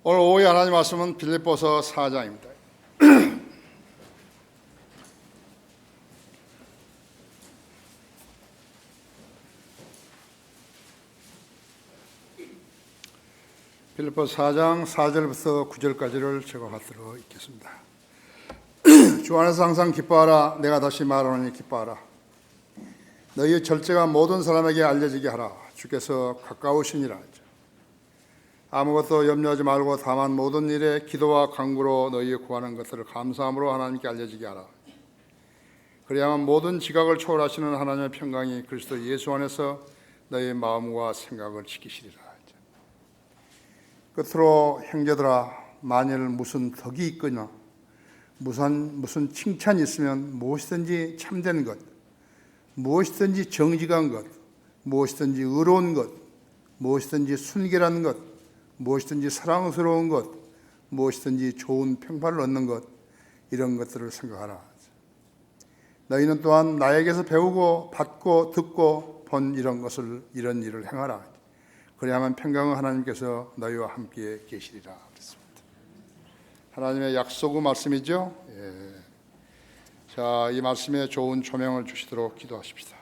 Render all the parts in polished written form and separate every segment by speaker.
Speaker 1: 오늘 오후에 하나님 말씀은 빌립보서 4장입니다. 빌립보서 4장 4절부터 9절까지를 제가 받들어 읽겠습니다. 주 안에서 항상 기뻐하라. 내가 다시 말하노니 기뻐하라. 너희의 절제가 모든 사람에게 알려지게 하라. 주께서 가까우시니라. 아무것도 염려하지 말고 다만 모든 일에 기도와 간구로 너희의 구하는 것들을 감사함으로 하나님께 알려지게 하라. 그래야만 모든 지각을 초월하시는 하나님의 평강이 그리스도 예수 안에서 너희의 마음과 생각을 지키시리라. 끝으로 형제들아, 만일 무슨 덕이 있거나 무슨 칭찬이 있으면 무엇이든지 참된 것, 무엇이든지 정직한 것, 무엇이든지 의로운 것, 무엇이든지 순결한 것, 무엇이든지 사랑스러운 것, 무엇이든지 좋은 평판을 얻는 것, 이런 것들을 생각하라. 너희는 또한 나에게서 배우고 받고 듣고 본 이런 일을 행하라. 그래야만 평강의 하나님께서 너희와 함께 계시리라. 그랬습니다. 하나님의 약속의 말씀이죠. 자, 이 말씀에 좋은 조명을 주시도록 기도하십시다.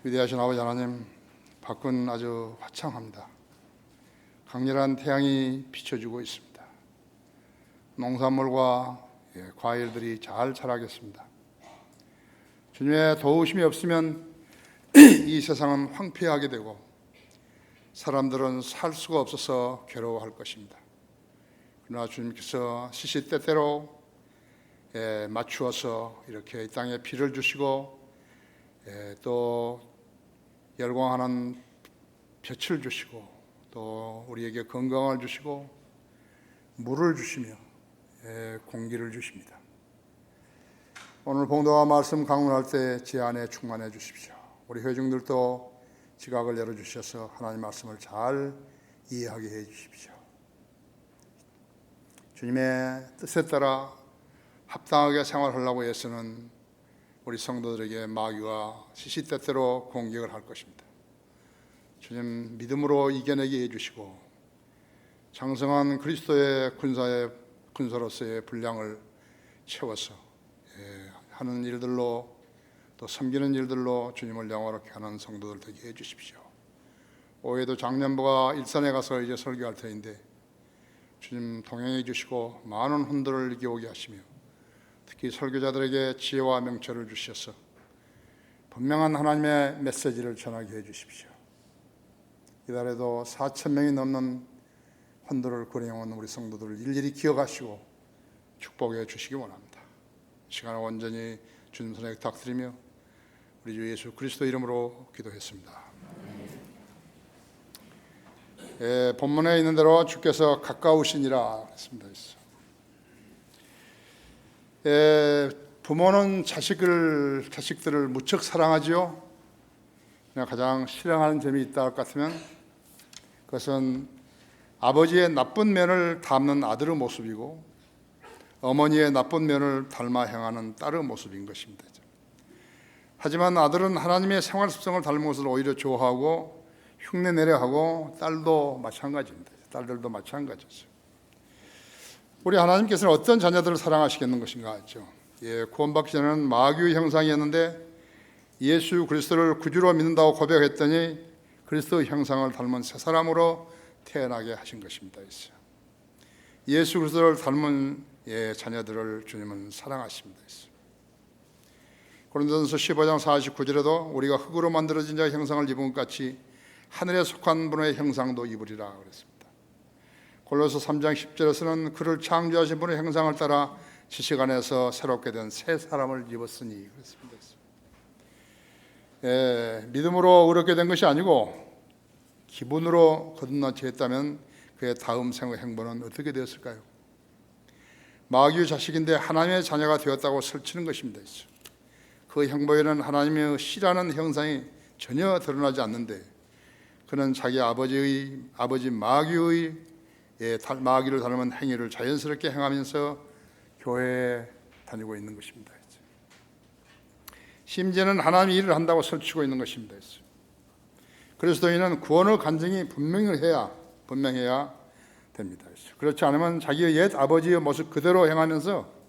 Speaker 1: 위대하신 아버지 하나님, 밖은 아주 화창합니다. 강렬한 태양이 비춰주고 있습니다. 농산물과 과일들이 잘 자라겠습니다. 주님의 도우심이 없으면 이 세상은 황폐하게 되고 사람들은 살 수가 없어서 괴로워할 것입니다. 그러나 주님께서 시시때때로 맞추어서 이렇게 이 땅에 비를 주시고 또 열광하는 볕을 주시고 또 우리에게 건강을 주시고 물을 주시며 공기를 주십니다. 오늘 봉도와 말씀 강론할 때 제 안에 충만해 주십시오. 우리 회중들도 지각을 열어주셔서 하나님 말씀을 잘 이해하게 해 주십시오. 주님의 뜻에 따라 합당하게 생활하려고 애쓰는 우리 성도들에게 마귀가 시시때때로 공격을 할 것입니다. 주님, 믿음으로 이겨내게 해주시고 장성한 그리스도의 군사로서의 분량을 채워서 하는 일들로 또 섬기는 일들로 주님을 영화롭게 하는 성도들 되게 해주십시오. 올해도 작년부가 일산에 가서 이제 설교할 터인데 주님 동행해 주시고 많은 혼돈을 이겨오게 하시며 특히 설교자들에게 지혜와 명철을 주셔서 분명한 하나님의 메시지를 전하게 해주십시오. 이달에도 4,000명이 넘는 혼돈을 거래해온 우리 성도들을 일일이 기억하시고 축복해 주시기 원합니다. 시간을 온전히 주님 손에 부탁드리며 우리 주 예수 그리스도 이름으로 기도했습니다. 본문에 있는 대로 주께서 가까우시니라 했습니다. 부모는 자식들을 무척 사랑하지요. 가장 실행하는 점이 있다 할 것 같으면 그것은 아버지의 나쁜 면을 담는 아들의 모습이고 어머니의 나쁜 면을 닮아 행하는 딸의 모습인 것입니다. 하지만 아들은 하나님의 생활 습성을 닮은 것을 오히려 좋아하고 흉내내려 하고 딸들도 마찬가지죠. 우리 하나님께서는 어떤 자녀들을 사랑하시겠는 것인가 하죠. 구원받기 전에는 마귀의 형상이었는데 예수 그리스도를 구주로 믿는다고 고백했더니 그리스도의 형상을 닮은 새 사람으로 태어나게 하신 것입니다. 예수 그리스도를 닮은 자녀들을 주님은 사랑하십니다. 고린도전서 15장 49절에도 우리가 흙으로 만들어진 자의 형상을 입은 것 같이 하늘에 속한 분의 형상도 입으리라 그랬습니다. 골로새 3장 10절에서는 그를 창조하신 분의 형상을 따라 지식 안에서 새롭게 된 새 사람을 입었으니 그랬습니다. 믿음으로 의롭게 된 것이 아니고 기분으로 거듭나지 했다면 그의 다음 생의 행보는 어떻게 되었을까요? 마귀의 자식인데 하나님의 자녀가 되었다고 설치는 것입니다. 그 행보에는 하나님의 씨라는 형상이 전혀 드러나지 않는데 그는 자기 아버지 마귀를 닮은 행위를 자연스럽게 행하면서 교회에 다니고 있는 것입니다. 심지어는 하나님이 일을 한다고 설치고 있는 것입니다. 그리스도인은 구원의 간증이 분명해야 됩니다. 그렇지 않으면 자기의 옛 아버지의 모습 그대로 행하면서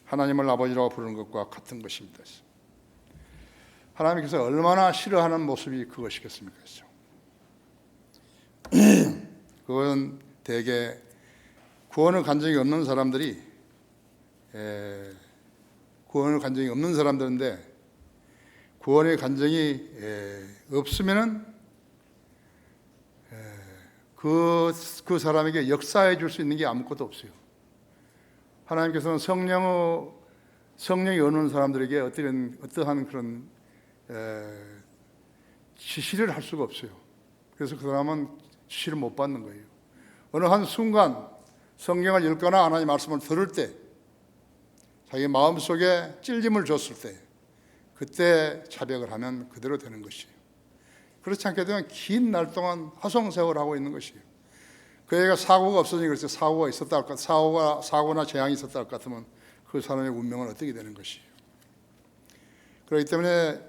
Speaker 1: 하나님을 아버지라고 부르는 것과 같은 것입니다. 하나님께서 얼마나 싫어하는 모습이 그것이겠습니까? 그건 대개 구원을 간 적이 없는 사람들이 구원을 간 적이 없는 사람들인데 구원의 간증이 없으면은 그 사람에게 역사해 줄 수 있는 게 아무것도 없어요. 하나님께서는 성령이 오는 사람들에게 어떠한 그런 지시를 할 수가 없어요. 그래서 그 사람은 지시를 못 받는 거예요. 어느 한 순간 성경을 읽거나 하나님의 말씀을 들을 때 자기 마음속에 찔림을 줬을 때 그때 자백을 하면 그대로 되는 것이에요. 그렇지 않게 되면 긴 날 동안 화성세월하고 있는 것이에요. 그 애가 사고가 없어지니 그래서 사고가 있었다 할 것, 사고나 재앙이 있었다 할 것 같으면 그 사람의 운명은 어떻게 되는 것이에요. 그렇기 때문에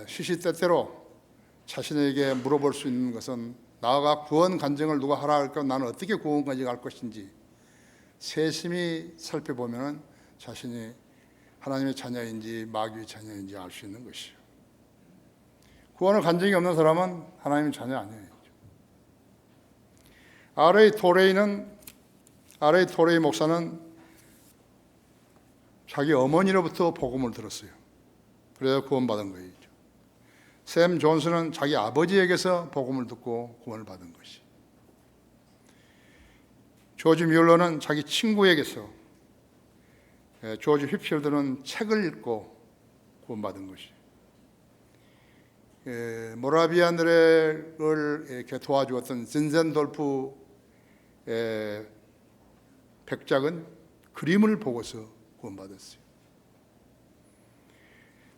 Speaker 1: 시시때때로 자신에게 물어볼 수 있는 것은 나가 구원 간증을 누가 하라 할까 나는 어떻게 구원 간증할 것인지 세심히 살펴보면 자신이 하나님의 자녀인지 마귀의 자녀인지 알 수 있는 것이에요. 구원을 간 적이 없는 사람은 하나님의 자녀 아니에요. R.A. 토레이 목사는 자기 어머니로부터 복음을 들었어요. 그래서 구원받은 거예요. 샘 존스는 자기 아버지에게서 복음을 듣고 구원을 받은 것이. 조지 뮬러는 자기 친구에게서, 조지 휘필드는 책을 읽고 구원받은 것이. 모라비안들을 이렇게 도와주었던 진센돌프 백작은 그림을 보고서 구원받았어요.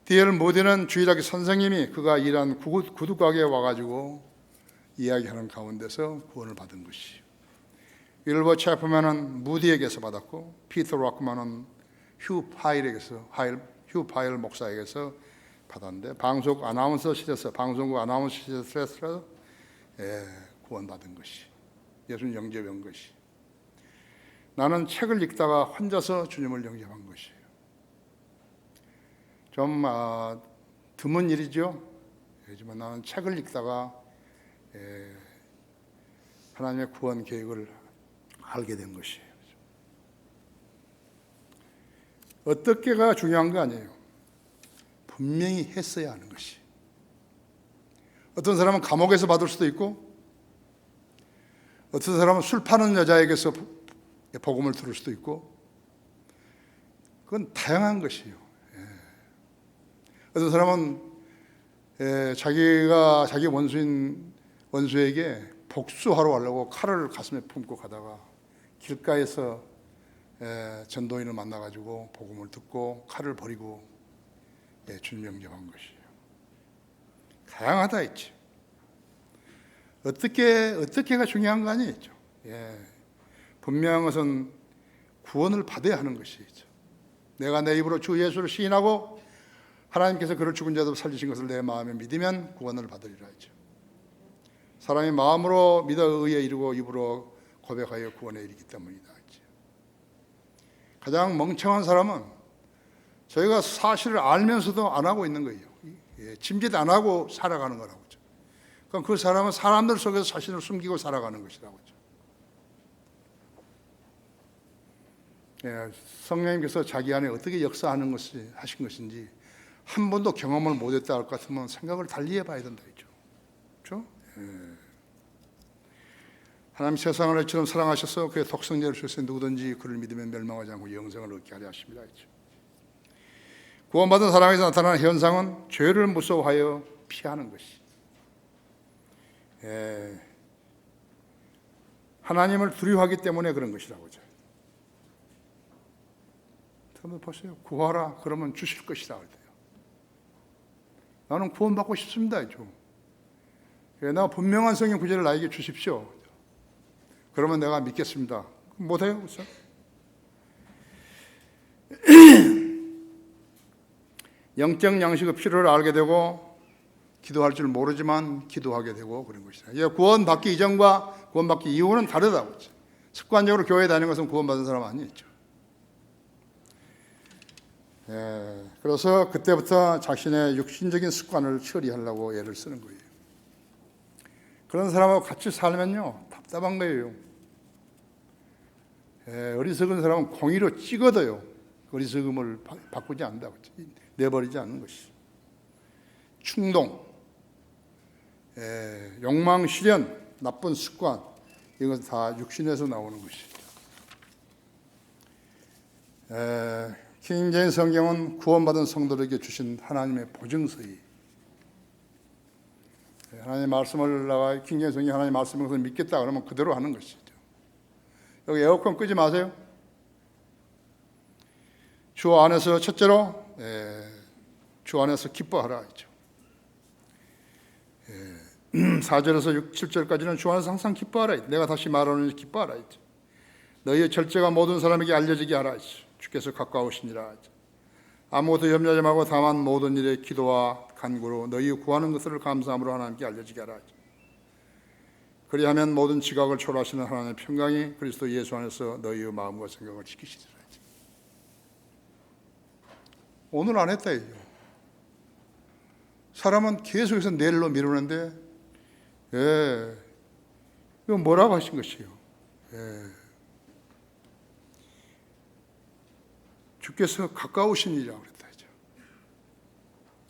Speaker 1: D.L. 모디는 주일학교 선생님이 그가 일한 구두가게에 와가지고 이야기하는 가운데서 구원을 받은 것이에요. 윌버 채프맨은 무디에게서 받았고 피터 락만은 휴 파일 목사에게서 받았는데 방송국 아나운서 시절에서 구원받은 것이 예수님 영접한 것이. 나는 책을 읽다가 혼자서 주님을 영접한 것이에요. 좀 드문 일이죠. 하지만 나는 책을 읽다가 하나님의 구원 계획을 알게 된 것이에요. 어떻게가 중요한 거 아니에요. 분명히 했어야 하는 것이. 어떤 사람은 감옥에서 받을 수도 있고 어떤 사람은 술 파는 여자에게서 복음을 들을 수도 있고 그건 다양한 것이에요. 어떤 사람은 자기 원수에게 복수하러 가려고 칼을 가슴에 품고 가다가 길가에서 전도인을 만나가지고 복음을 듣고 칼을 버리고 주님 영접한 것이에요. 다양하다 했죠. 어떻게가 중요한 거 아니겠죠. 분명한 것은 구원을 받아야 하는 것이죠. 내가 내 입으로 주 예수를 시인하고 하나님께서 그를 죽은 자도 살리신 것을 내 마음에 믿으면 구원을 받으리라 했죠. 사람이 마음으로 믿어 의에 이르고 입으로 고백하여 구원에 이르기 때문이다 했죠. 가장 멍청한 사람은 저희가 사실을 알면서도 안 하고 있는 거예요. 짐짓 안 하고 살아가는 거라고 하죠. 그럼 그 사람은 사람들 속에서 자신을 숨기고 살아가는 것이라고 하죠. 성령님께서 자기 안에 어떻게 역사하는 것이 하신 것인지 한 번도 경험을 못했다 할 것 같으면 생각을 달리 해봐야 된다 했죠. 그렇죠? 하나님 세상을 이처럼 사랑하셔서 그의 독생자를 주셔서 누구든지 그를 믿으면 멸망하지 않고 영생을 얻게 하려 하십니다 했죠. 구원받은 사람에서 나타나는 현상은 죄를 무서워하여 피하는 것이. 하나님을 두려워하기 때문에 그런 것이라고 하죠. 한번 보세요. 구하라 그러면 주실 것이다 할 때요. 나는 구원받고 싶습니다 했죠. 나 분명한 성경 구절을 나에게 주십시오. 그러면 내가 믿겠습니다. 못해요? 그래서 영적 양식의 필요를 알게 되고 기도할 줄 모르지만 기도하게 되고 그런 것이다. 이 구원받기 이전과 구원받기 이후는 다르다고. 습관적으로 교회 다니는 것은 구원받은 사람 아니죠. 그래서 그때부터 자신의 육신적인 습관을 처리하려고 애를 쓰는 거예요. 그런 사람하고 같이 살면요 답답한 거예요. 어리석은 사람은 공의로 찍어도요 어리석음을 바꾸지 않는다고, 내버리지 않는 것이. 충동, 욕망, 시련, 나쁜 습관, 이건 다 육신에서 나오는 것이죠. 킹 제임스 성경은 구원받은 성도들에게 주신 하나님의 보증서이. 하나님의 말씀을 나가 킹 제임스 성경이 하나님의 말씀을 믿겠다 그러면 그대로 하는 것이죠. 여기 에어컨 끄지 마세요. 주 안에서 첫째로 주 안에서 기뻐하라 했죠. 4절에서 6, 7절까지는 주 안에서 항상 기뻐하라. 내가 다시 말하노니 기뻐하라 했죠. 너희의 절제가 모든 사람에게 알려지게 하라 했죠. 주께서 가까우시니라 했죠. 아무것도 염려하지 말고 다만 모든 일에 기도와 간구로 너희 구하는 것을 감사함으로 하나님께 알려지게 하라 했죠. 그리하면 모든 지각을 초월하시는 하나님의 평강이 그리스도 예수 안에서 너희의 마음과 생각을 지키시리라 했죠. 오늘 안 했다 이죠. 사람은 계속해서 내일로 미루는데, 이건 뭐라고 하신 것이에요? 주께서 가까우시니라 그랬다 이죠.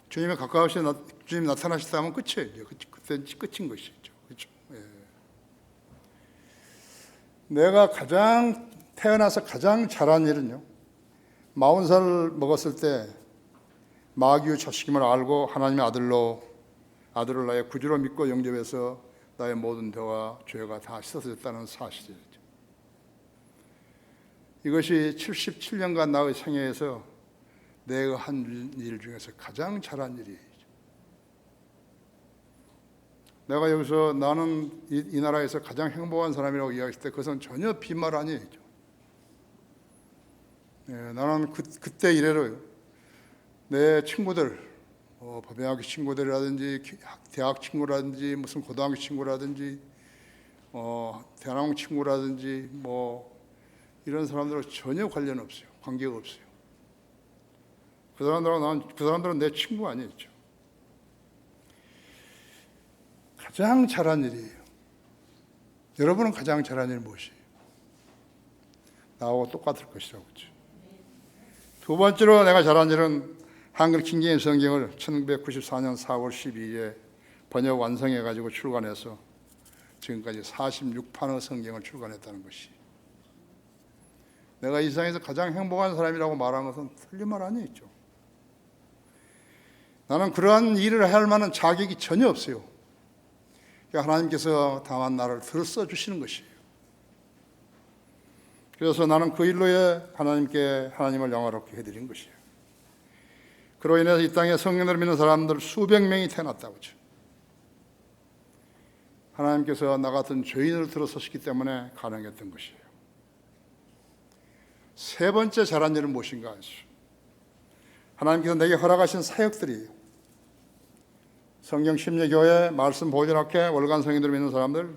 Speaker 1: 주님의 가까우신 주님 나타나시다 하면 끝이에요. 그때 끝인 것이죠. 그렇죠? 내가 태어나서 가장 잘한 일은요, 40살 먹었을 때 마귀의 자식임을 알고 하나님의 아들을 나의 구주로 믿고 영접해서 나의 모든 죄가 다 씻어졌다는 사실이죠. 이것이 77년간 나의 생애에서 내가 한 일 중에서 가장 잘한 일이에요. 내가 여기서 나는 이 나라에서 가장 행복한 사람이라고 이야기했을 때 그것은 전혀 빈말 아니에요. 나는 그때 이래로 내 친구들, 법영학교 친구들이라든지 대학 친구라든지 무슨 고등학교 친구라든지 대학원 친구라든지 이런 사람들은 전혀 관련 없어요. 관계가 없어요. 그 사람들은 내 친구 아니었죠. 가장 잘한 일이에요. 여러분은 가장 잘한 일 무엇이에요? 나하고 똑같을 것이라고 했죠. 두 번째로 내가 잘한 일은 한글 킹제임스 성경을 1994년 4월 12일에 번역 완성해가지고 출간해서 지금까지 46판의 성경을 출간했다는 것이. 내가 이 세상에서 가장 행복한 사람이라고 말한 것은 틀린 말 아니죠. 나는 그러한 일을 할 만한 자격이 전혀 없어요. 하나님께서 다만 나를 들어 주시는 것이에요. 그래서 나는 그 일로에 하나님을 영화롭게 해드린 것이에요. 그로 인해서 이 땅에 성령을 믿는 사람들 수백 명이 태어났다고 하죠. 하나님께서 나 같은 죄인을 들어서시기 때문에 가능했던 것이에요. 세 번째 잘한 일은 무엇인가 하죠. 하나님께서 내게 허락하신 사역들이에요. 성경 심리교회, 말씀 보존학회, 월간 성인들 믿는 사람들,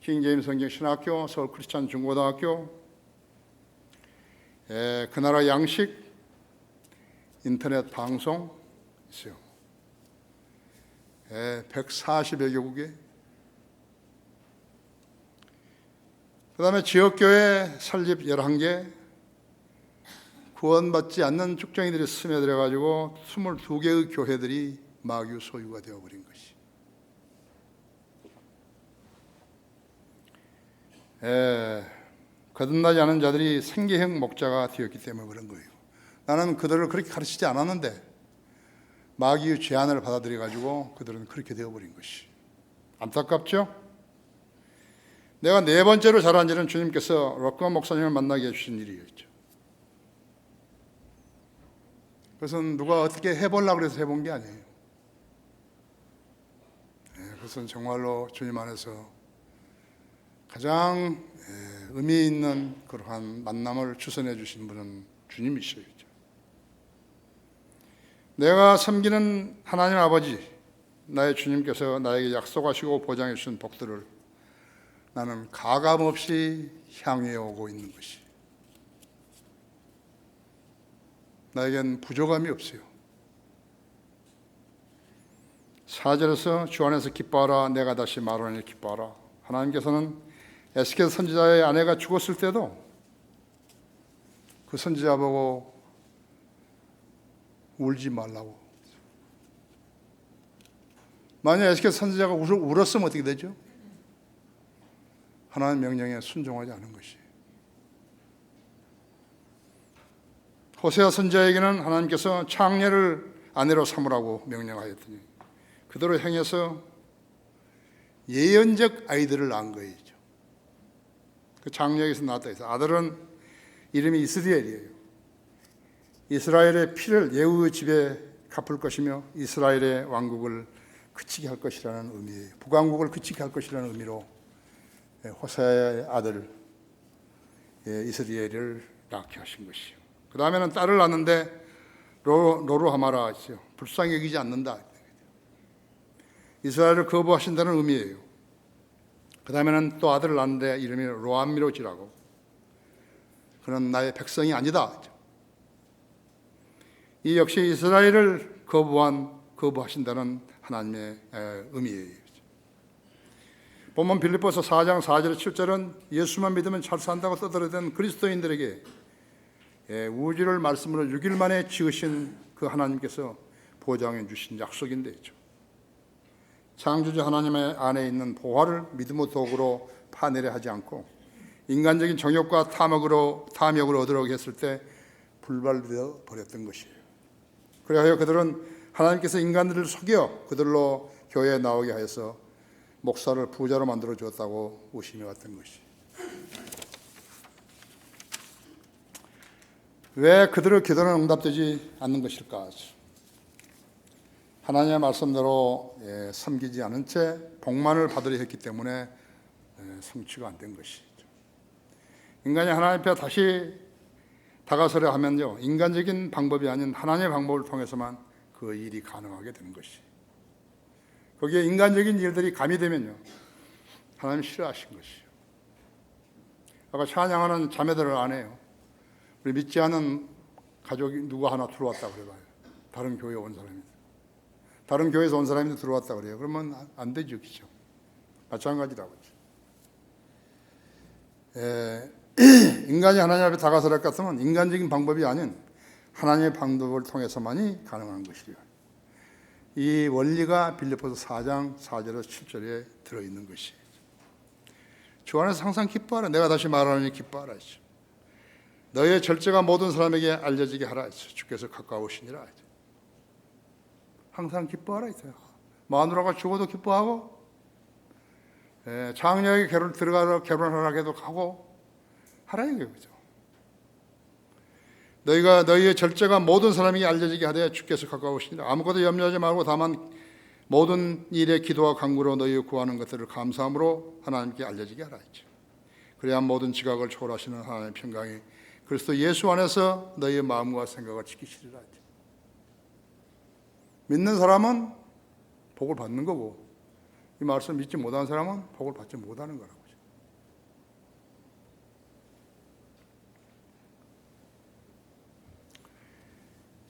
Speaker 1: 킹제임스 성경 신학교, 서울 크리스찬 중고등학교, 그 나라 양식, 인터넷 방송 있어요. 140여 개국에. 그 다음에 지역교회 설립 11개, 구원받지 않는 쭉정이들이 스며들어가지고 22개의 교회들이 마귀의 소유가 되어버린 것이. 거듭나지 않은 자들이 생계형 목자가 되었기 때문에 그런 거예요. 나는 그들을 그렇게 가르치지 않았는데 마귀의 제안을 받아들여가지고 그들은 그렇게 되어버린 것이. 안타깝죠? 내가 네 번째로 잘한 일은 주님께서 럭커 목사님을 만나게 해주신 일이었죠. 그것은 누가 어떻게 해보려고 해서 해본 게 아니에요. 그것은 정말로 주님 안에서 가장 의미 있는 그러한 만남을 주선해 주신 분은 주님이시죠. 내가 섬기는 하나님 아버지, 나의 주님께서 나에게 약속하시고 보장해 주신 복들을 나는 가감없이 향해 오고 있는 것이, 나에겐 부족함이 없어요. 4절에서 주 안에서 기뻐하라, 내가 다시 말하니 기뻐하라. 하나님께서는 에스겔 선지자의 아내가 죽었을 때도 그 선지자 보고 울지 말라고. 만약 에스겔 선지자가 울었으면 어떻게 되죠? 하나님 명령에 순종하지 않은 것이. 호세아 선지자에게는 하나님께서 창녀를 아내로 삼으라고 명령하였더니 그대로 행해서 예언적 아이들을 낳은 거예요. 그 장녀에게서 낳았다 해서 아들은 이름이 이스라엘이에요. 이스라엘의 피를 예후의 집에 갚을 것이며 이스라엘의 왕국을 그치게 할 것이라는 의미예요. 북왕국을 그치게 할 것이라는 의미로 호세아의 아들 이스라엘을 낳게 하신 것이요. 그 다음에는 딸을 낳는데 로루하마라 했어요. 불쌍히 여기지 않는다. 이스라엘을 거부하신다는 의미예요. 그 다음에는 또 아들을 낳는데 이름이 로암미로 지라고. 그는 나의 백성이 아니다. 이 역시 이스라엘을 거부하신다는 하나님의 의미예요. 본문 빌립보서 4장 4절 7절은 예수만 믿으면 잘 산다고 떠들어댄 그리스도인들에게 우주를 말씀으로 6일 만에 지으신 그 하나님께서 보장해 주신 약속인데요. 창조주 하나님의 안에 있는 보화를 믿음의 도구로 파내려 하지 않고 인간적인 정욕과 탐욕을 얻으려고 했을 때 불발되어 버렸던 것이에요. 그래야 그들은 하나님께서 인간들을 속여 그들로 교회에 나오게 하여서 목사를 부자로 만들어 주었다고 의심해 왔던 것이. 왜 그들의 기도는 응답되지 않는 것일까? 하나님의 말씀대로 섬기지 않은 채 복만을 받으려 했기 때문에 성취가 안 된 것이죠. 인간이 하나님 앞에 다시 다가서려 하면요, 인간적인 방법이 아닌 하나님의 방법을 통해서만 그 일이 가능하게 되는 것이. 거기에 인간적인 일들이 가미되면요, 하나님 싫어하신 것이요. 아까 찬양하는 자매들을 안 해요. 우리 믿지 않은 가족이 누가 하나 들어왔다 그래봐요. 다른 교회에 온 사람이. 다른 교회에서 온 사람이 들어왔다 그래요. 그러면 안 되죠, 그죠? 마찬가지라고. 인간이 하나님 앞에 다가서려 할 것 같으면 인간적인 방법이 아닌 하나님의 방법을 통해서만이 가능한 것이요. 이 원리가 빌립보서 4장 4절에서 7절에 들어있는 것이. 주 안에서 항상 기뻐하라. 내가 다시 말하노니 기뻐하라 했죠. 너의 절제가 모든 사람에게 알려지게 하라 했죠. 주께서 가까우시니라 했죠. 항상 기뻐하라 했어요. 마누라가 죽어도 기뻐하고, 장녀에게 들어가서 결혼하라 해도 가고 하라 이거죠. 너희의 절제가 모든 사람에게 알려지게 하되 주께서 가까우시니라. 아무것도 염려하지 말고 다만 모든 일에 기도와 간구로 너희의 구하는 것들을 감사함으로 하나님께 알려지게 하라 했죠. 그래야 모든 지각을 초월하시는 하나님의 평강이 그리스도 예수 안에서 너희의 마음과 생각을 지키시리라 했죠. 믿는 사람은 복을 받는 거고 이 말씀 믿지 못하는 사람은 복을 받지 못하는 거라고.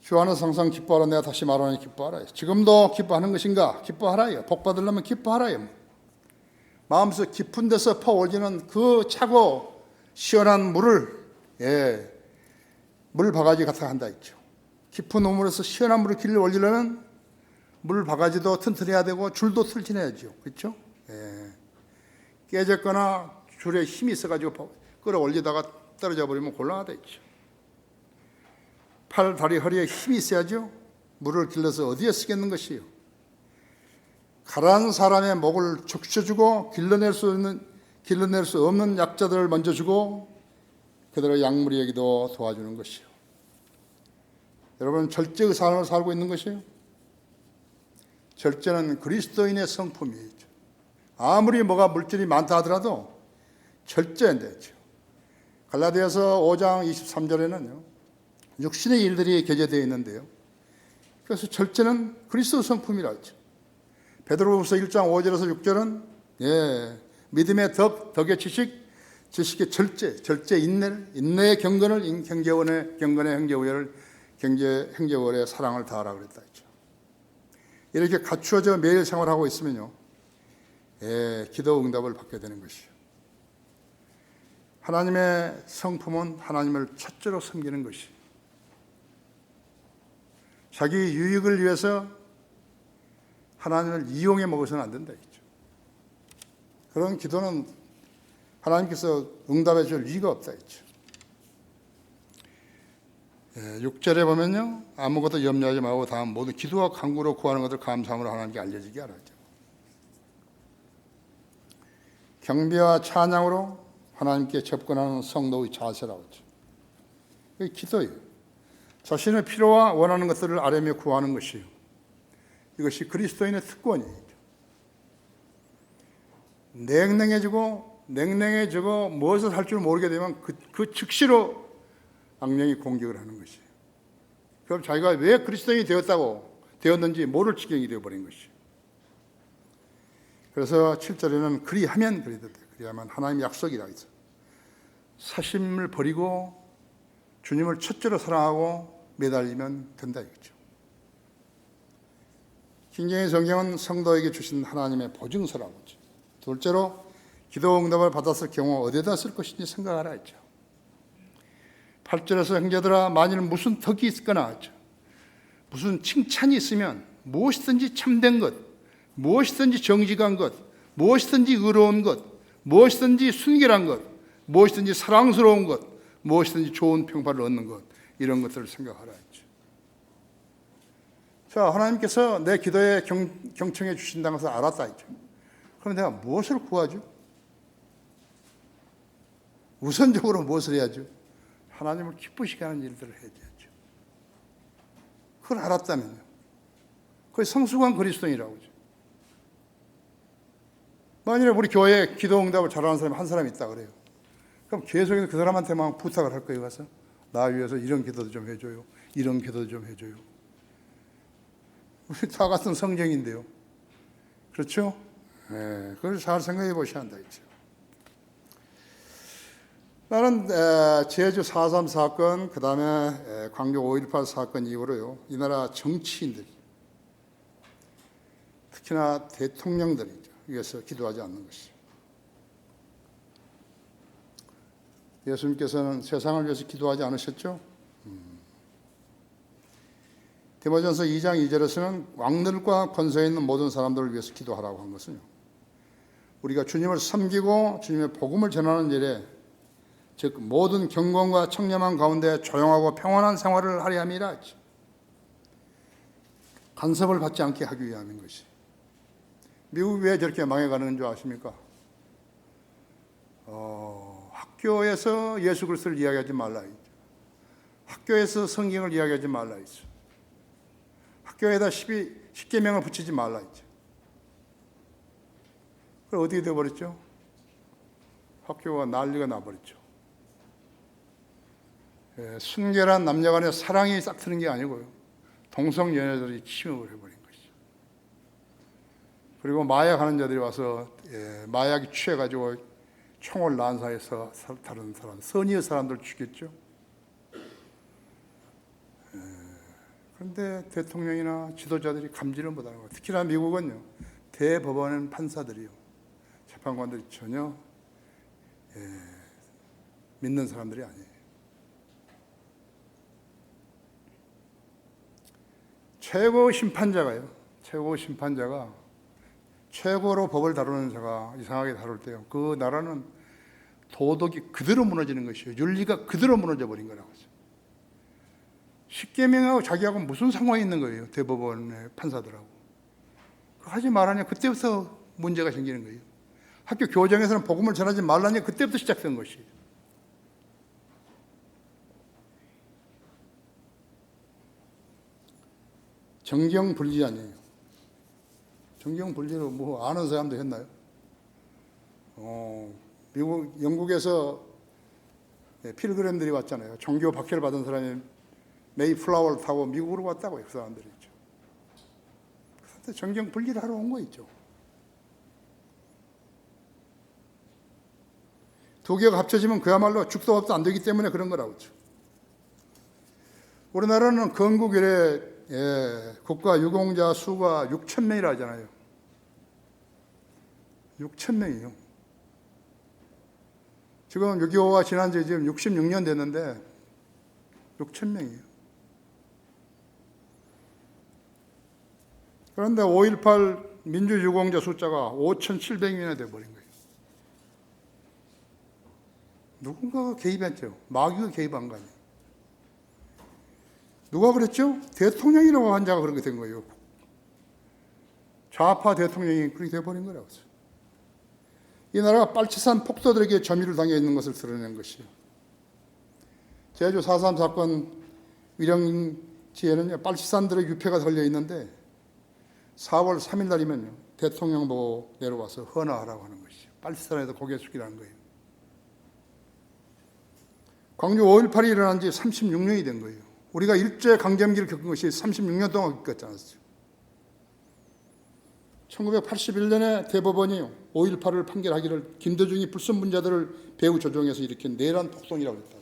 Speaker 1: 주 안에서 항상 기뻐하라. 내가 다시 말하니 기뻐하라. 지금도 기뻐하는 것인가? 기뻐하라요. 복 받으려면 기뻐하라요. 마음속 깊은 데서 퍼올리는 그 차고 시원한 물을 물 바가지 같아 한다 했죠. 깊은 우물에서 시원한 물을 길을 올리려면 물 바가지도 튼튼해야 되고 줄도 튼튼해야죠. 그렇죠? 깨졌거나 줄에 힘이 있어가지고 끌어올리다가 떨어져 버리면 곤란하다 했죠. 팔, 다리, 허리에 힘이 있어야죠. 물을 길러서 어디에 쓰겠는 것이요. 가라앉은 사람의 목을 적셔주고 길러낼 수 없는 약자들을 먼저 주고 그대로 약물이에게도 도와주는 것이요. 여러분, 절제의 삶을 살고 있는 것이요. 절제는 그리스도인의 성품이에요. 아무리 뭐가 물질이 많다 하더라도 절제인데, 갈라디아서 5장 23절에는요. 육신의 일들이 게재되어 있는데요. 그래서 절제는 그리스도 성품이라 했죠. 베드로후서 1장 5절에서 6절은 믿음의 덕의 지식의 절제 인내의 경건을 경건의 형제월의 사랑을 다하라 그랬다 했죠. 이렇게 갖추어져 매일 생활하고 있으면요, 기도 응답을 받게 되는 것이요. 하나님의 성품은 하나님을 첫째로 섬기는 것이, 자기 유익을 위해서 하나님을 이용해 먹어서는 안 된다 했죠. 그런 기도는 하나님께서 응답해 줄 리가 없다 했죠. 6절에 보면요, 아무것도 염려하지 말고 다음 모든 기도와 간구로 구하는 것을 감사함으로 하나님께 알려지게 하라죠. 경배와 찬양으로 하나님께 접근하는 성도의 자세라고 했죠. 이게 기도예요. 자신의 필요와 원하는 것들을 아뢰며 구하는 것이요, 이것이 그리스도인의 특권이에요. 냉랭해지고 무엇을 할 줄 모르게 되면 그 즉시로 악령이 공격을 하는 것이에요. 그럼 자기가 왜 그리스도인이 되었는지 모를 지경이 되어버린 것이에요. 그래서 7절에는 그리하면 그리하면 하나님의 약속이라 했어요. 사심을 버리고 주님을 첫째로 사랑하고 매달리면 된다 이거죠. 킹제임스 성경은 성도에게 주신 하나님의 보증서라고 했죠. 둘째로 기도 응답을 받았을 경우 어디다 쓸 것인지 생각하라 했죠. 8절에서 형제들아 만일 무슨 덕이 있거나 했죠. 무슨 칭찬이 있으면 무엇이든지 참된 것, 무엇이든지 정직한 것, 무엇이든지 의로운 것, 무엇이든지 순결한 것, 무엇이든지 사랑스러운 것, 무엇이든지 좋은 평판을 얻는 것, 이런 것들을 생각하라 했죠. 자, 하나님께서 내 기도에 경청해 주신다는 것을 알았다 했죠. 그럼 내가 무엇을 구하죠? 우선적으로 무엇을 해야죠? 하나님을 기쁘시게 하는 일들을 해야 되죠. 그걸 알았다면요, 그게 성숙한 그리스도인이라고 하죠. 만일에 우리 교회에 기도 응답을 잘하는 사람이 한 사람 있다 그래요. 그럼 계속해서 그 사람한테만 부탁을 할 거예요. 가서 나 위해서 이런 기도도 좀 해줘요, 이런 기도도 좀 해줘요. 우리 다 같은 성경인데요, 그렇죠? 그걸 잘 생각해 보셔야 한다 했죠. 나는 제주 4.3 사건, 그 다음에 광교 5.18 사건 이후로요, 이 나라 정치인들이, 특히나 대통령들이 위해서 기도하지 않는 것이죠. 예수님께서는 세상을 위해서 기도하지 않으셨죠? 디모전서 2장 2절에서는 왕들과 권세에 있는 모든 사람들을 위해서 기도하라고 한 것은요, 우리가 주님을 섬기고 주님의 복음을 전하는 일에, 즉 모든 경건과 청렴한 가운데 조용하고 평안한 생활을 하려 함이라 했죠. 간섭을 받지 않게 하기 위함인 것이. 미국이 왜 저렇게 망해가는 줄 아십니까? 학교에서 예수 그리스도를 이야기하지 말라 했죠. 학교에서 성경을 이야기하지 말라 했죠. 학교에다 10계명을 붙이지 말라 했죠. 그럼 어떻게 되어버렸죠? 학교가 난리가 나버렸죠. 순결한 남녀간의 사랑이 싹 트는 게 아니고요, 동성연애들이 침입을 해버린 것이죠. 그리고 마약하는 자들이 와서 마약이 취해가지고 총을 난사해서 다른 사람, 선의의 사람들 죽였죠. 그런데 대통령이나 지도자들이 감지를 못하는 거예요. 특히나 미국은요, 대법원 판사들이요, 재판관들이 전혀 믿는 사람들이 아니에요. 최고 심판자가 최고로 법을 다루는 자가 이상하게 다룰 때요, 그 나라는 도덕이 그대로 무너지는 것이에요. 윤리가 그대로 무너져 버린 거라고 하죠. 십계명하고 자기하고 무슨 상관이 있는 거예요, 대법원의 판사들하고. 하지 말라니 그때부터 문제가 생기는 거예요. 학교 교정에서는 복음을 전하지 말라니 그때부터 시작된 것이에요. 정경분리 아니에요. 정경분리로 뭐 아는 사람도 했나요? 영국에서 필그램들이 왔잖아요. 종교 박해를 받은 사람이 메이플라워를 타고 미국으로 왔다고요. 그 사람들이 있죠. 그래서 정경 분리를 하러 온 거 있죠. 두 개가 합쳐지면 그야말로 죽도 밥도 안 되기 때문에 그런 거라고 죠. 우리나라는 건국 이래 국가 유공자 수가 6천 명이라 하잖아요. 6천 명이요. 지금 6.25가 지난 지 지금 66년 됐는데 6천 명이에요. 그런데 5.18 민주유공자 숫자가 5,700명이나 돼버린 거예요. 누군가가 개입했죠. 마귀가 개입한 거 아니에요. 누가 그랬죠? 대통령이라고 한 자가 그렇게 된 거예요. 좌파 대통령이 그렇게 돼버린 거라고. 이 나라가 빨치산 폭도들에게 점유를 당해 있는 것을 드러낸 것이요. 제주 4.3 사건 위령지에는 빨치산들의 유패가 달려 있는데 4월 3일 날이면요. 대통령 보고 내려와서 헌화하라고 하는 것이죠. 빨치산에서 고개 숙이라는 거예요. 광주 5.18이 일어난 지 36년이 된 거예요. 우리가 일제강점기를 겪은 것이 36년 동안 겪었지 않았어요. 1981년에 대법원이 5.18을 판결하기를 김대중이 불순분자들을 배후 조종해서 일으킨 내란 폭동이라고 했다고.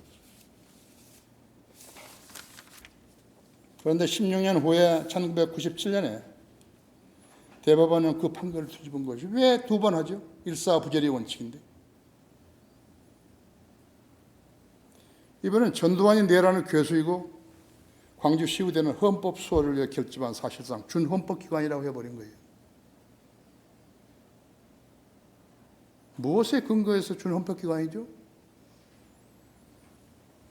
Speaker 1: 그런데 16년 후에 1997년에 대법원은 그 판결을 뒤집은 것이 왜 두 번 하죠? 일사부재리 원칙인데. 이번엔 전두환이 내란을 괴수이고 광주시의대는 헌법 수호를 위해 결집한 사실상 준헌법기관이라고 해버린 거예요. 무엇에 근거해서 준헌법기관이죠?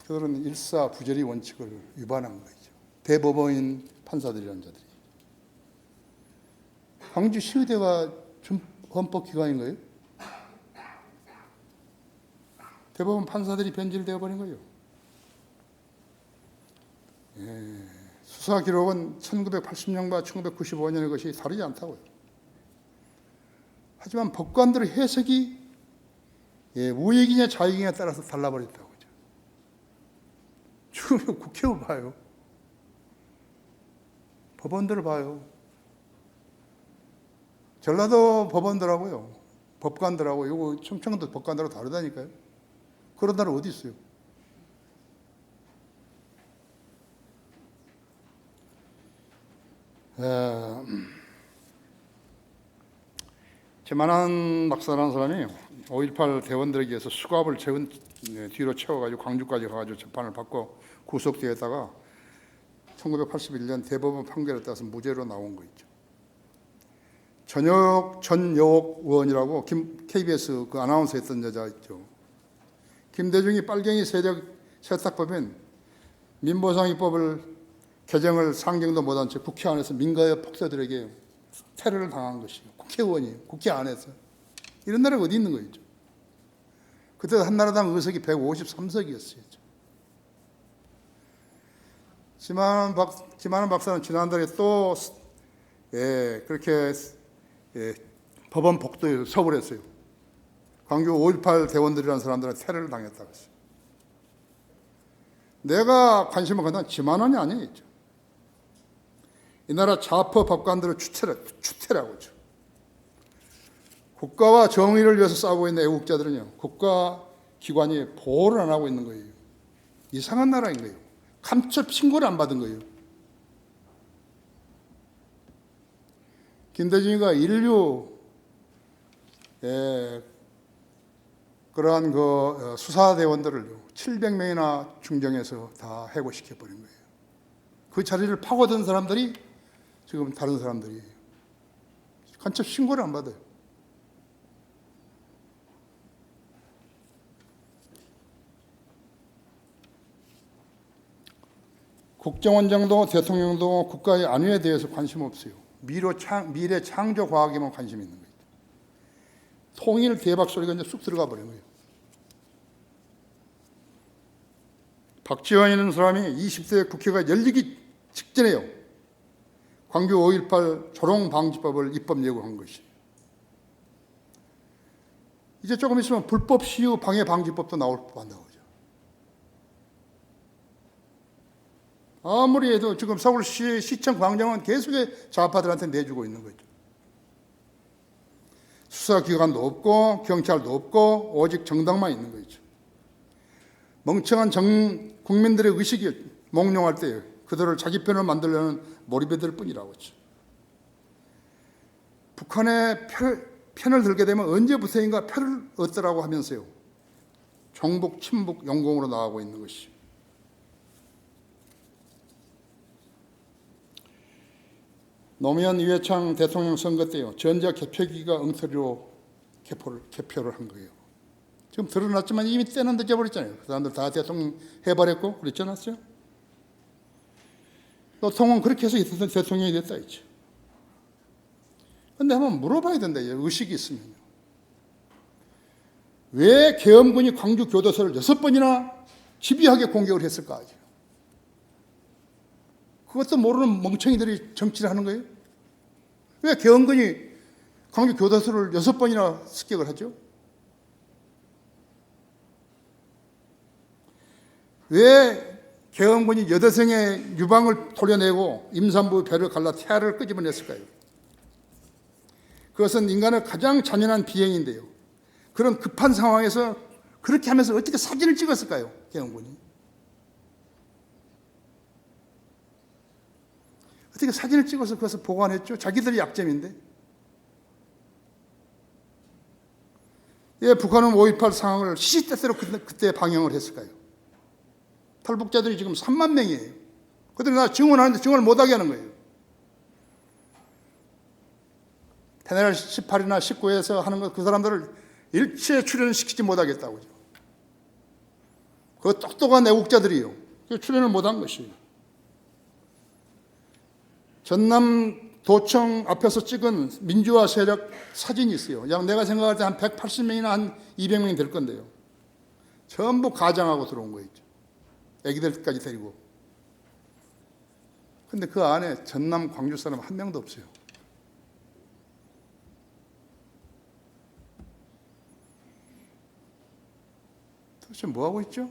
Speaker 1: 그들은 일사부재리 원칙을 위반한 거죠. 대법원인 판사들이라는 자들이. 광주시의대가 준헌법기관인 거예요? 대법원 판사들이 변질되어 버린 거예요. 수사 기록은 1980년과 1995년의 것이 다르지 않다고요. 하지만 법관들의 해석이 우익이냐 좌익이냐에 따라서 달라버렸다고 하죠. 지금 국회의원 봐요. 법원들을 봐요. 전라도 법원들하고요. 법관들하고 이거 충청도 법관들하고 다르다니까요. 그런 나라 어디 있어요? 제만한 박사라는 사람이 5.18 대원들에게 의해서 수갑을 뒤로 채워가지고 광주까지 가가지고 재판을 받고 구속되었다가 1981년 대법원 판결에 따라서 무죄로 나온 거 있죠. 전여옥 의원이라고 KBS 그 아나운서 했던 여자 있죠. 김대중이 빨갱이 세탁법인 민보상이법을 개정을 상정도 못한 채 국회 안에서 민가의 폭도들에게 테러를 당한 것이요. 국회의원이에요. 국회 안에서. 이런 나라가 어디 있는 거죠? 그때 한나라당 의석이 153석이었어요. 김한원 박사는 지난달에 또 그렇게 법원 복도에서 서울했어요. 광주 5.18 대원들이라는 사람들은 테러를 당했다고 했어요. 내가 관심을 갖는 건 김한원이 아니겠죠. 이 나라 좌파 법관들은 추태라고 하죠. 국가와 정의를 위해서 싸우고 있는 애국자들은요, 국가 기관이 보호를 안 하고 있는 거예요. 이상한 나라인 거예요. 간첩 신고를 안 받은 거예요. 김대중이가 인류 그러한 그 수사대원들을 700명이나 중정해서 다 해고시켜버린 거예요. 그 자리를 파고든 사람들이 지금 다른 사람들이에요. 간첩 신고를 안 받아요. 국정원장도 대통령도 국가의 안위에 대해서 관심 없어요. 미래 창조 과학에만 관심 있는 거예요. 통일 대박 소리가 이제 쑥 들어가 버린 거예요. 박지원이라는 사람이 20대 국회가 열리기 직전에요. 광주 5.18 조롱방지법을 입법 예고한 것이. 이제 조금 있으면 불법 시유 방해 방지법도 나올 법한다고 하죠. 아무리 해도 지금 서울시청 광장은 계속해 좌파들한테 내주고 있는 거죠. 수사기관도 없고 경찰도 없고 오직 정당만 있는 거죠. 멍청한 국민들의 의식이 몽롱할 때 그들을 자기 편을 만들려는 몰입애들 뿐이라고 했죠. 북한의 편을 들게 되면 언제부터인가 표를 얻더라고 하면서요. 종북, 친북 용공으로 나가고 있는 것이죠. 노무현 이회창 대통령 선거 때요. 전자 개표기가 엉터리로 개표를 한 거예요. 지금 드러났지만 이미 때는 늦어버렸잖아요. 그 사람들 다 대통령 해버렸고 그랬지 않았어요? 노통은 그렇게 해서 대통령이 됐다 했죠. 그런데 한번 물어봐야 된다. 의식이 있으면요. 왜 계엄군이 광주 교도소를 6번이나 집요하게 공격을 했을까? 그것도 모르는 멍청이들이 정치를 하는 거예요. 왜 계엄군이 광주 교도소를 6번이나 습격을 하죠? 왜 계엄군이 여대생의 유방을 돌려내고 임산부 배를 갈라 태아를 끄집어냈을까요? 그것은 인간의 가장 잔인한 비행인데요. 그런 급한 상황에서 그렇게 하면서 어떻게 사진을 찍었을까요? 계엄군이. 어떻게 사진을 찍어서 그것을 보관했죠? 자기들이 약점인데. 왜 북한은 5.18 상황을 시시때때로 그때 방영을 했을까요? 탈북자들이 지금 3만 명이에요. 그들이 나 증언하는데 증언을 못하게 하는 거예요. 패널 18이나 19에서 하는 것, 그 사람들을 일체 출연시키지 못하겠다고. 그 똑똑한 애국자들이요. 출연을 못한 것이에요. 전남도청 앞에서 찍은 민주화 세력 사진이 있어요. 약 내가 생각할 때 한 180명이나 한 200명이 될 건데요. 전부 가장하고 들어온 거예요. 애기들까지 데리고. 근데 그 안에 전남 광주 사람 한 명도 없어요. 도대체 뭐 하고 있죠?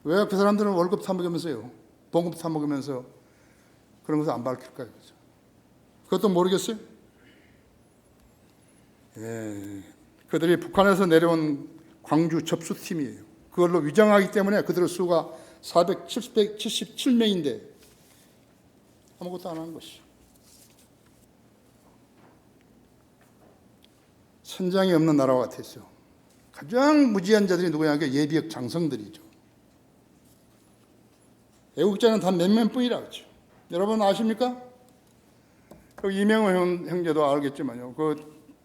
Speaker 1: 왜 그 사람들은 월급 타먹으면서요, 봉급 타먹으면서 그런 것을 안 밝힐까요? 그것도 모르겠어요? 예, 그들이 북한에서 내려온 광주 접수팀이에요. 그걸로 위장하기 때문에 그들의 수가 477명인데 아무것도 안 한 것이죠. 선장이 없는 나라와 같았어요. 가장 무지한 자들이 누구냐? 예비역 장성들이죠. 애국자는 단 몇 명뿐이라 그랬죠. 여러분 아십니까? 그 이명호 형제도 알겠지만요. 그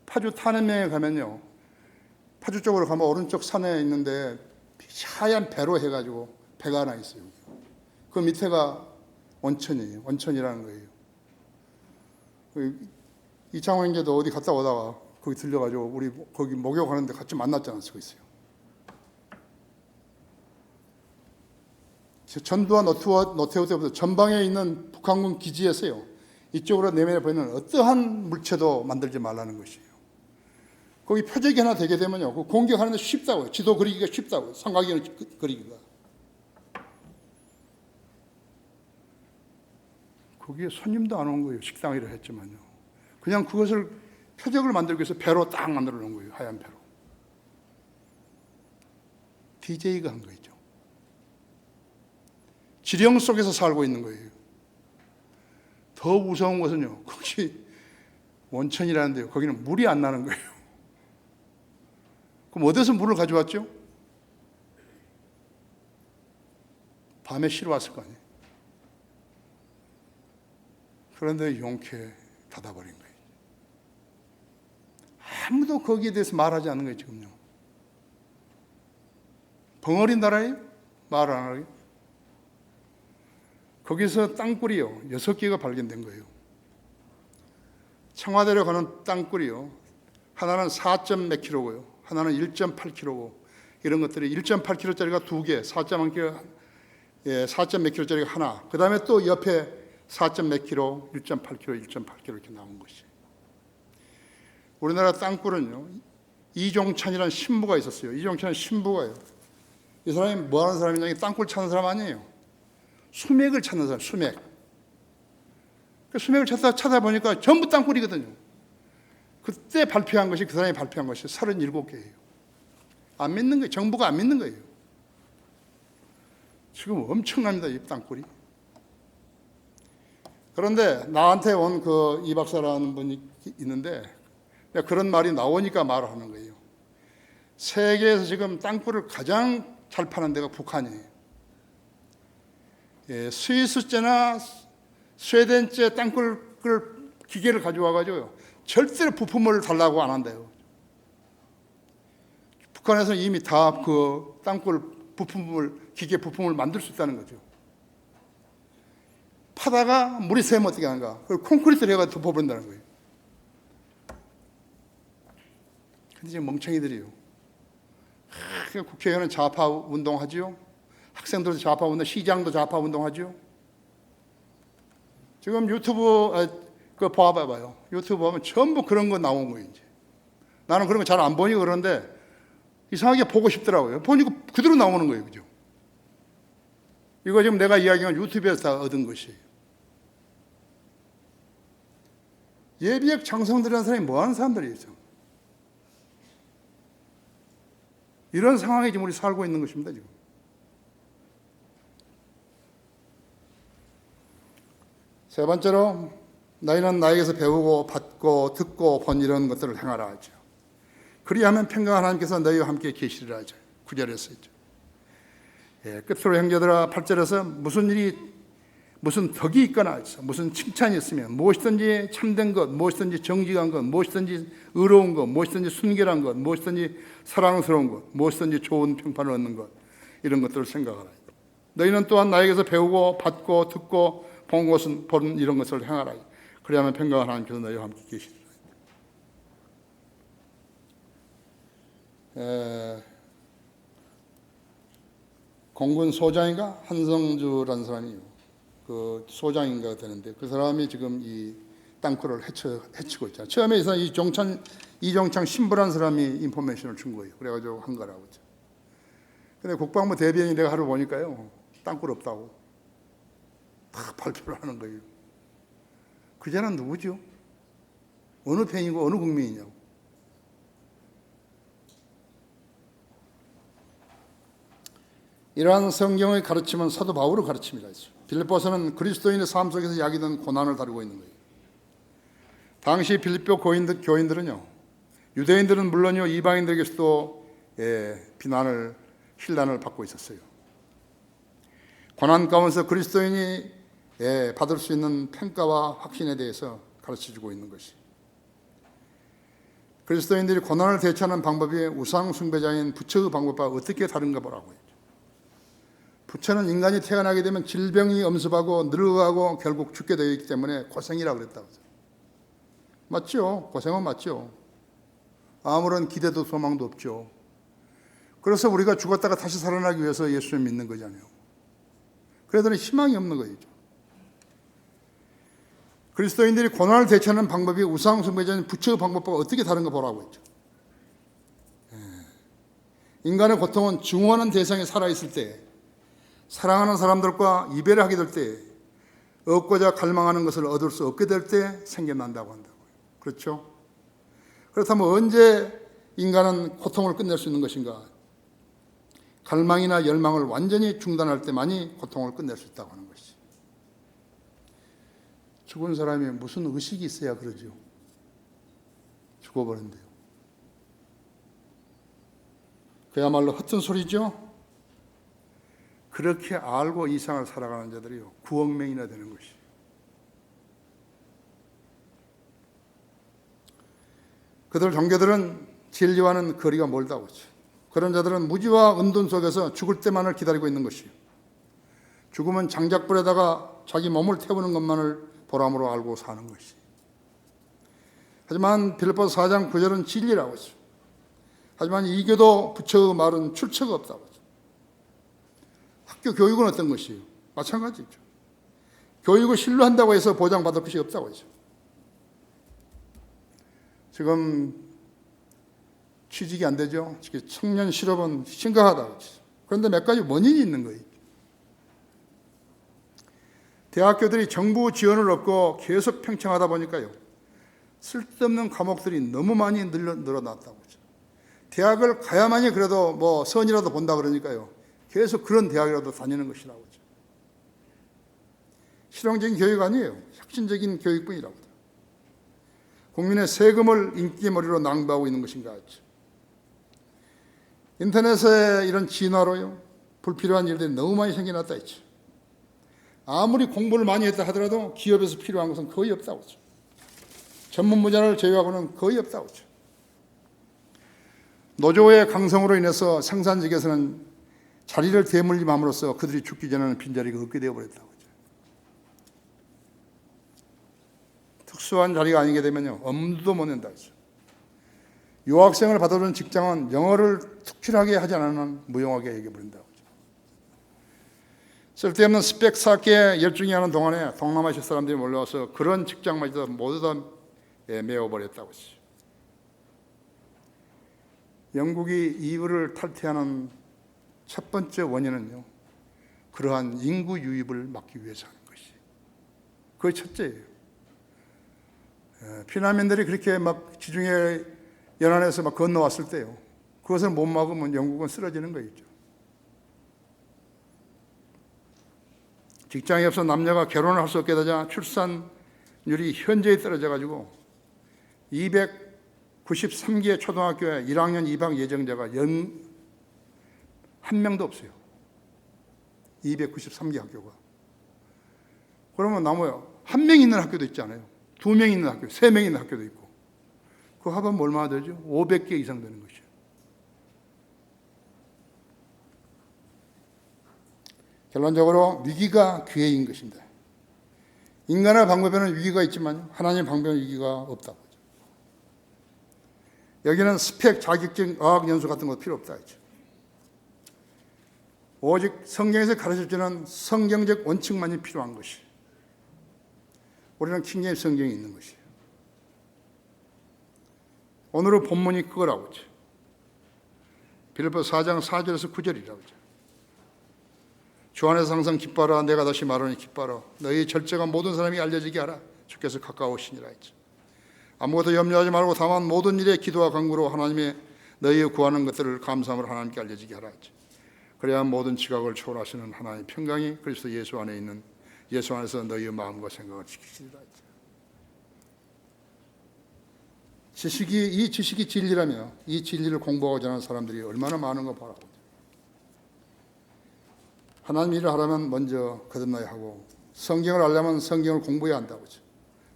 Speaker 1: 파주 탄핵명에 가면요. 파주 쪽으로 가면 오른쪽 산에 있는데 하얀 배로 해가지고 배가 하나 있어요. 그 밑에가 원천이에요. 원천이라는 거예요. 이창호 형제도 어디 갔다 오다가 거기 들려가지고 우리 거기 목욕하는데 같이 만났잖아요. 쓰고 있어요. 전두환 노태우 때부터 전방에 있는 북한군 기지에서요. 이쪽으로 내면에 보이는 어떠한 물체도 만들지 말라는 것이에요. 거기 표적이 하나 되게 되면요. 그 공격하는데 쉽다고요. 지도 그리기가 쉽다고요. 삼각형 그리기가. 거기에 손님도 안 온 거예요. 식당이라 했지만요. 그냥 그것을 표적을 만들기 위해서 배로 딱 만들어 놓은 거예요. 하얀 배로. DJ가 한 거죠. 지령 속에서 살고 있는 거예요. 더 무서운 것은요. 거기 원천이라는데요. 거기는 물이 안 나는 거예요. 그럼 어디서 물을 가져왔죠? 밤에 쉬러 왔을 거 아니에요. 그런데 용케 닫아버린 거예요. 아무도 거기에 대해서 말하지 않는 거예요, 지금요. 벙어리 나라에 말을 안 하게. 거기서 땅굴이요, 6개가 발견된 거예요. 청와대로 가는 땅굴이요. 하나는 4몇 킬로고요. 하나는 1.8kg고 이런 것들이 1.8kg짜리가 2개, 4몇 킬로짜리가 하나. 그 다음에 또 옆에 4몇 킬로, 1.8kg, 1.8kg 이렇게 나온 것이. 우리나라 땅굴은요. 이종찬이라는 신부가 있었어요. 이종찬은 신부가요. 이 사람이 뭐 하는 사람이냐? 땅굴 찾는 사람 아니에요. 수맥을 찾는 사람, 수맥. 그 수맥을 찾아보니까 전부 땅굴이거든요. 그때 발표한 것이, 그 사람이 발표한 것이 37개예요. 안 믿는 거예요. 정부가 안 믿는 거예요. 지금 엄청납니다, 이 땅굴이. 그런데 나한테 온 그 이 박사라는 분이 있는데, 내가 그런 말이 나오니까 말을 하는 거예요. 세계에서 지금 땅굴을 가장 잘 파는 데가 북한이에요. 예, 스위스제나 스웨덴제 땅굴 기계를 가져와가지고요, 절대로 부품을 달라고 안 한대요. 북한에서 이미 다 그 땅굴 부품을, 기계 부품을 만들 수 있다는 거죠. 파다가 물이 새면 어떻게 하는가? 그걸 콘크리트를 해가지고 덮어버린다는 거예요. 근데 지금 멍청이들이요. 국회의원은 좌파 운동하지요. 학생들도 좌파 운동, 시장도 좌파 운동하지요. 지금 유튜브 그 봐봐요. 유튜브 보면 전부 그런 거 나온 거예요. 이제 나는 그런 거 잘 안 보니 그러는데 이상하게 보고 싶더라고요. 보니까 그대로 나오는 거예요, 그죠? 이거 지금 내가 이야기한 유튜브에서 다 얻은 것이에요. 예비역 장성들이라는 사람이 뭐 하는 사람들이에요? 이런 상황에 지금 우리 살고 있는 것입니다, 지금. 세 번째로, 너희는 나에게서 배우고 받고 듣고 본 이런 것들을 행하라 하죠. 그리하면 평강한 하나님께서 너희와 함께 계시리라 하죠. 9절에서 있죠. 예, 끝으로 형제들아, 8절에서 무슨 덕이 있거나 무슨 칭찬이 있으면 무엇이든지 참된 것, 무엇이든지 정직한 것, 무엇이든지 의로운 것, 무엇이든지 순결한 것, 무엇이든지 사랑스러운 것, 무엇이든지 좋은 평판을 얻는 것, 이런 것들을 생각하라. 너희는 또한 나에게서 배우고 받고 듣고 본 이런 것을 행하라. 그래야만 평강한 하나님께서 너희와 함께 계시리라. 공군 소장인가 한성주라는 사람이 그 소장인가 되는데, 그 사람이 지금 이 땅굴을 해치고 있잖아요. 처음에 이종창 신부라는 사람이 인포메이션을 준 거예요. 그래가지고 한 거라고. 근데 국방부 대변인 내가 하루 보니까요, 땅굴 없다고 다 발표를 하는 거예요. 그자는 누구죠? 어느 편이고 어느 국민이냐고. 이러한 성경의 가르침은 사도 바울의 가르침이라 했어요. 빌립보서는 그리스도인의 삶 속에서 야기된 고난을 다루고 있는 거예요. 당시 빌립보 교인들은요, 유대인들은 물론이요, 이방인들에게서도 비난을, 힐난을 받고 있었어요. 고난 가운데서 그리스도인이 받을 수 있는 평가와 확신에 대해서 가르쳐주고 있는 것이, 그리스도인들이 고난을 대처하는 방법이 우상 숭배자인 부처의 방법과 어떻게 다른가 보라고 했죠. 부처는 인간이 태어나게 되면 질병이 엄습하고 늙어가고 결국 죽게 되어 있기 때문에 고생이라고 그랬다고. 맞죠? 고생은 맞죠. 아무런 기대도 소망도 없죠. 그래서 우리가 죽었다가 다시 살아나기 위해서 예수를 믿는 거잖아요. 그래도 희망이 없는 거죠. 그리스도인들이 고난을 대처하는 방법이 우상 숭배자인 부처의 방법과 어떻게 다른가 보라고 했죠. 인간의 고통은 증오하는 대상이 살아있을 때, 사랑하는 사람들과 이별을 하게 될 때, 얻고자 갈망하는 것을 얻을 수 없게 될 때 생겨난다고 한다고요. 그렇죠? 그렇다면 언제 인간은 고통을 끝낼 수 있는 것인가? 갈망이나 열망을 완전히 중단할 때만이 고통을 끝낼 수 있다고 하는 것이죠. 죽은 사람이 무슨 의식이 있어야 그러죠. 죽어버린대요. 그야말로 헛된 소리죠. 그렇게 알고 이 세상을 살아가는 자들이요, 9억 명이나 되는 것이. 그들 종교들은 진리와는 거리가 멀다고 하죠. 그런 자들은 무지와 은둔 속에서 죽을 때만을 기다리고 있는 것이요, 죽음은 장작불에다가 자기 몸을 태우는 것만을 보람으로 알고 사는 것이. 하지만 빌립보서 4장 9절은 진리라고 하죠. 하지만 이교도 부처의 말은 출처가 없다고 하죠. 학교 교육은 어떤 것이에요? 마찬가지죠. 교육을 신뢰한다고 해서 보장받을 것이 없다고 하죠. 지금 취직이 안 되죠. 청년 실업은 심각하다고 하죠. 그런데 몇 가지 원인이 있는 거예요. 대학교들이 정부 지원을 얻고 계속 팽창하다 보니까요, 쓸데없는 과목들이 너무 많이 늘어났다고. 대학을 가야만이 그래도 뭐 선이라도 본다 그러니까요, 계속 그런 대학이라도 다니는 것이라고. 실용적인 교육 아니에요. 혁신적인 교육뿐이라고. 국민의 세금을 인기머리로 낭비하고 있는 것인가 하죠. 인터넷에 이런 진화로요, 불필요한 일들이 너무 많이 생겨났다 했죠. 아무리 공부를 많이 했다 하더라도 기업에서 필요한 것은 거의 없다고 하죠. 전문 분야를 제외하고는 거의 없다고 하죠. 노조의 강성으로 인해서 생산직에서는 자리를 대물림함으로써 그들이 죽기 전에는 빈자리가 없게 되어버렸다고 하죠. 특수한 자리가 아니게 되면요, 엄두도 못 낸다 하죠. 유학생을 받아주는 직장은 영어를 특출하게 하지 않으면 무용하게 얘기해버린다고 하죠. 쓸데없는 스펙 쌓기에 열중히 하는 동안에 동남아시아 사람들이 몰려와서 그런 직장마저 모두 다 메워버렸다고 하죠. 영국이 EU를 탈퇴하는 첫 번째 원인은요, 그러한 인구 유입을 막기 위해서 하는 것이, 그게 첫째예요. 피난민들이 그렇게 막 지중해 연안에서 막 건너왔을 때요, 그것을 못 막으면 영국은 쓰러지는 거겠죠. 직장이 없어 남녀가 결혼을 할 수 없게 되자 출산율이 현저히 떨어져가지고 293개의 초등학교에 1학년 입학 예정자가 한 명도 없어요. 293개 학교가. 그러면 나머요, 한 명 있는 학교도 있잖아요. 2명 있는 학교, 3명 있는 학교도 있고. 그 합하면 얼마나 되죠? 500개 이상 되는 것이죠. 결론적으로 위기가 기회인 것입니다. 인간의 방법에는 위기가 있지만 하나님의 방법에는 위기가 없다고 하죠. 여기는 스펙, 자격증, 어학 연수 같은 거 필요 없다 하죠. 오직 성경에서 가르쳐주는 성경적 원칙만이 필요한 것이, 우리는 킹제임스 성경이 있는 것이에요. 오늘의 본문이 그거라고 하죠. 빌립보 4장 4절에서 9절이라고 하죠. 주 안에서 항상 기뻐하라. 내가 다시 말하니 기뻐하라. 너희 절제가 모든 사람이 알려지게 하라. 주께서 가까우시니라 했죠. 아무것도 염려하지 말고 다만 모든 일에 기도와 간구로 하나님의 너희의 구하는 것들을 감사함으로 하나님께 알려지게 하라 했죠. 그래야 모든 지각을 초월하시는 하나님의 평강이 그리스도 예수 안에 있는, 예수 안에서 너희의 마음과 생각을 지키시리라 했죠. 이 지식이 진리라며 이 진리를 공부하고자 하는 사람들이 얼마나 많은가 보라고. 하나님 일을 하려면 먼저 거듭나야 하고, 성경을 알려면 성경을 공부해야 한다고 하죠.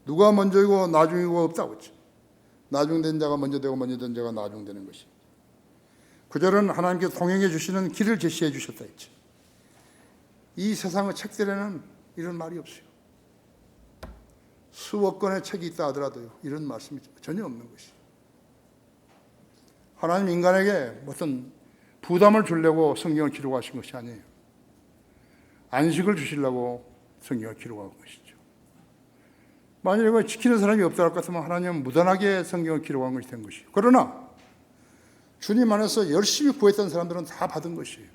Speaker 1: 누가 먼저이고 나중이고 없다고 하죠. 나중된 자가 먼저 되고 먼저 된 자가 나중되는 것이. 9절은 하나님께서 통행해 주시는 길을 제시해 주셨다 했죠. 이 세상의 책들에는 이런 말이 없어요. 수억 권의 책이 있다 하더라도요, 이런 말씀이 전혀 없는 것이. 하나님 인간에게 어떤 부담을 주려고 성경을 기록하신 것이 아니에요. 안식을 주시려고 성경을 기록한 것이죠. 만약에 이걸 지키는 사람이 없다 할 것 같으면 하나님은 무단하게 성경을 기록한 것이 된 것이에요. 그러나 주님 안에서 열심히 구했던 사람들은 다 받은 것이에요.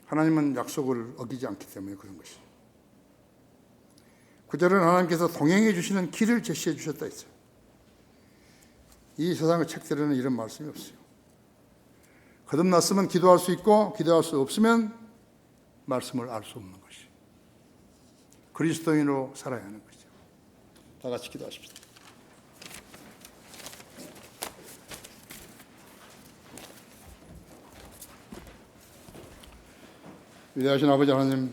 Speaker 1: 하나님은 약속을 어기지 않기 때문에 그런 것이에요. 9절은 하나님께서 동행해 주시는 길을 제시해 주셨다 했어요. 이 세상의 책들에는 이런 말씀이 없어요. 거듭났으면 기도할 수 있고, 기도할 수 없으면 말씀을 알 수 없는 것이. 그리스도인으로 살아야 하는 것이죠. 다 같이 기도하십시다. 위대하신 아버지 하나님,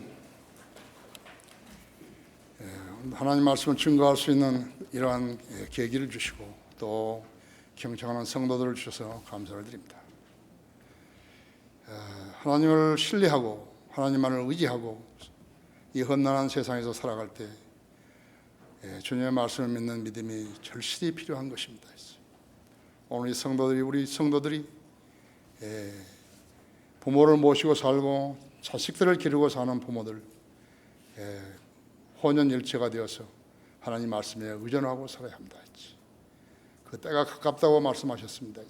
Speaker 1: 하나님 말씀을 증거할 수 있는 이러한 계기를 주시고 또 경청하는 성도들을 주셔서 감사를 드립니다. 하나님을 신뢰하고 하나님만을 의지하고 이 험난한 세상에서 살아갈 때 주님의 말씀을 믿는 믿음이 절실히 필요한 것입니다. 오늘 이 성도들이, 우리 성도들이 부모를 모시고 살고 자식들을 기르고 사는 부모들, 혼연일체가 되어서 하나님 말씀에 의존하고 살아야 합니다. 그 때가 가깝다고 말씀하셨습니다.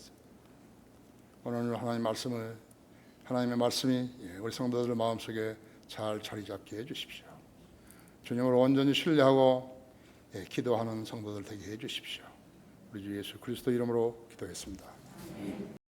Speaker 1: 오늘 하나님 말씀을 하나님의 말씀이 우리 성도들 마음속에 잘 자리 잡게 해주십시오. 주님을 온전히 신뢰하고 기도하는 성도들 되게 해주십시오. 우리 주 예수 그리스도 이름으로 기도했습니다.